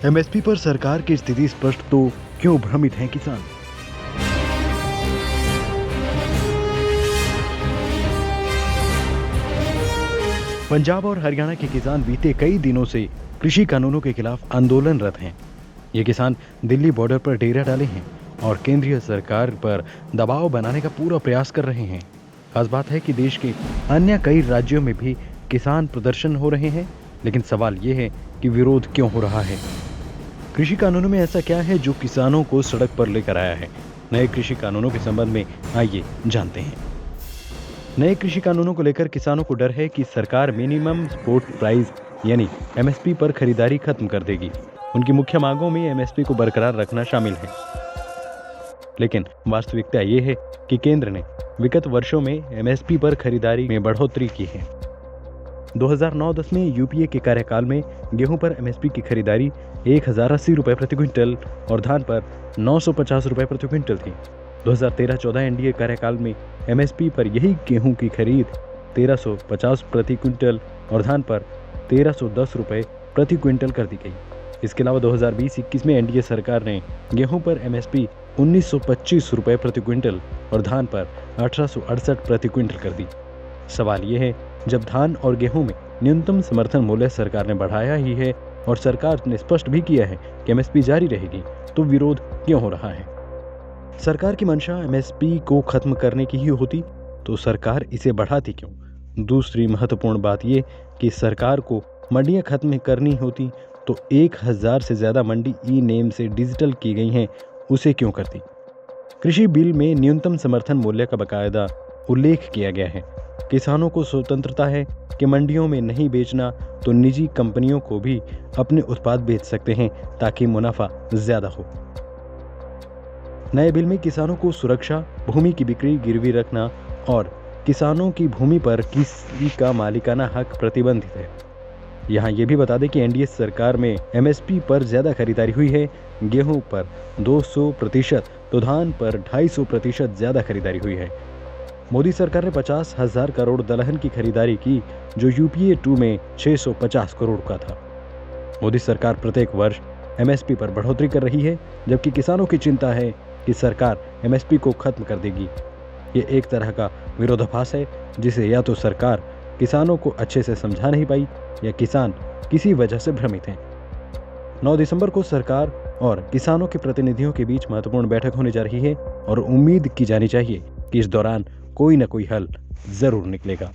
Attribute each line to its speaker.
Speaker 1: MSP पर सरकार की स्थिति स्पष्ट, तो क्यों भ्रमित हैं किसान? पंजाब और हरियाणा के किसान बीते कई दिनों से कृषि कानूनों के खिलाफ आंदोलनरत हैं। ये किसान दिल्ली बॉर्डर पर डेरा डाले हैं और केंद्रीय सरकार पर दबाव बनाने का पूरा प्रयास कर रहे हैं। खास बात है कि देश के अन्य कई राज्यों में भी किसान प्रदर्शन हो रहे हैं, लेकिन सवाल ये है कि विरोध क्यों हो रहा है। कृषि कानूनों में ऐसा क्या है जो किसानों को सड़क पर लेकर आया है? नए कृषि कानूनों के संबंध में आइए जानते हैं। नए कृषि कानूनों को लेकर किसानों को डर है कि सरकार मिनिमम सपोर्ट प्राइस यानी एमएसपी पर खरीदारी खत्म कर देगी। उनकी मुख्य मांगों में एमएसपी को बरकरार रखना शामिल है। लेकिन वास्तविकता ये है कि केंद्र ने विगत वर्षों में एमएसपी पर खरीदारी में बढ़ोतरी की है। 2009-10 में यूपीए के कार्यकाल में गेहूं पर एमएसपी की खरीदारी 1080 रुपए प्रति क्विंटल और धान पर 950 रुपए प्रति क्विंटल थी। 2013-14 एनडीए कार्यकाल में एमएसपी पर यही गेहूं की खरीद 1350 प्रति क्विंटल और धान पर 1310 रुपए प्रति क्विंटल कर दी गई। इसके अलावा 2020-21 में एनडीए सरकार ने गेहूं पर एमएसपी 1925 रुपए प्रति क्विंटल और धान पर 1868 प्रति क्विंटल कर दी। सवाल ये है, जब धान और गेहूं में न्यूनतम समर्थन मूल्य सरकार ने बढ़ाया ही है और सरकार ने स्पष्ट भी किया है कि एमएसपी जारी रहेगी, तो विरोध क्यों हो रहा है? सरकार की मंशा एमएसपी को खत्म करने की ही होती तो सरकार इसे बढ़ाती क्यों? दूसरी महत्वपूर्ण बात ये कि सरकार को मंडियां खत्म करनी होती तो 1000 से ज्यादा मंडी ई नेम से डिजिटल की गई हैं, उसे क्यों करती? कृषि बिल में न्यूनतम समर्थन मूल्य का बाकायदा उल्लेख किया गया है। किसानों को स्वतंत्रता है कि मंडियों में नहीं बेचना तो निजी कंपनियों को भी अपने उत्पाद बेच सकते हैं ताकि मुनाफा ज्यादा हो। नए बिल में किसानों को सुरक्षा, भूमि की बिक्री गिरवी रखना और किसानों की भूमि पर किसी का मालिकाना हक प्रतिबंधित है। यहाँ ये भी बता दें कि एनडीए सरकार में एमएसपी पर ज्यादा खरीदारी हुई है। गेहूं पर 200% तो धान पर 250% ज्यादा खरीदारी हुई है। मोदी सरकार ने 50,000 करोड़ दलहन की खरीदारी की, जो यूपीए 2 में 650 करोड़ का था। मोदी सरकार प्रत्येक वर्ष एमएसपी पर बढ़ोतरी कर रही है, जबकि किसानों की चिंता है कि सरकार एमएसपी को खत्म कर देगी। ये एक तरह का विरोधाभास है, जिसे या तो सरकार किसानों को अच्छे से समझा नहीं पाई या किसान किसी वजह से भ्रमित हैं। 9 दिसंबर को सरकार और किसानों के प्रतिनिधियों के बीच महत्वपूर्ण बैठक होने जा रही है और उम्मीद की जानी चाहिए कि इस दौरान कोई न कोई हल जरूर निकलेगा।